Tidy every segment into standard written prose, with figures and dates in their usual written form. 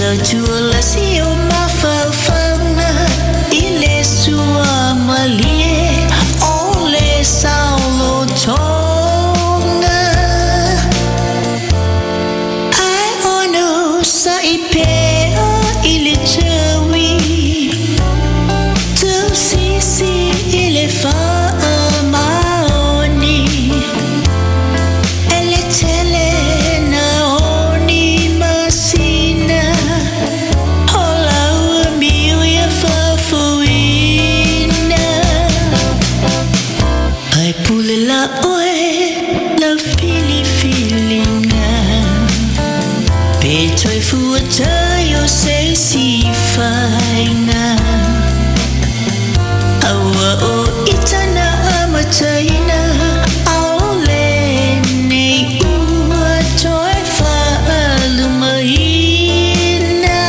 giờ chua là siêu ma phờ phăng ile sua malie ole sao lo chonga ai ono sa ipe ile chewi tu si ile fa trời phù trời yêu sẽ si phai na awa itana mà trời na áo lên này ua trời pha lùm na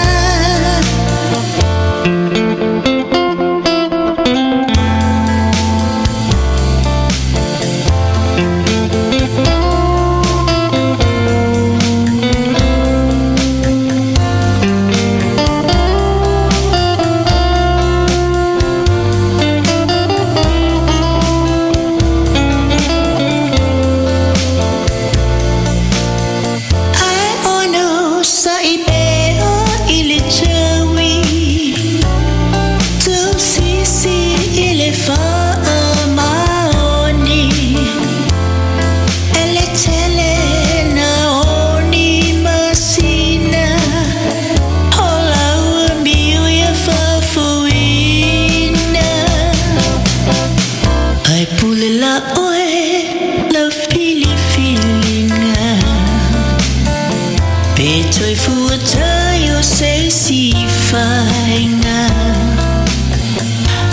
trời phù trời yêu sẽ si phai na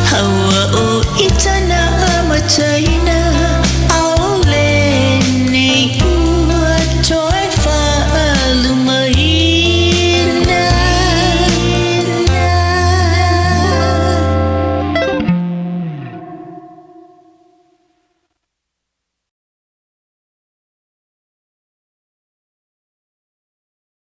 hawa o itana mà trời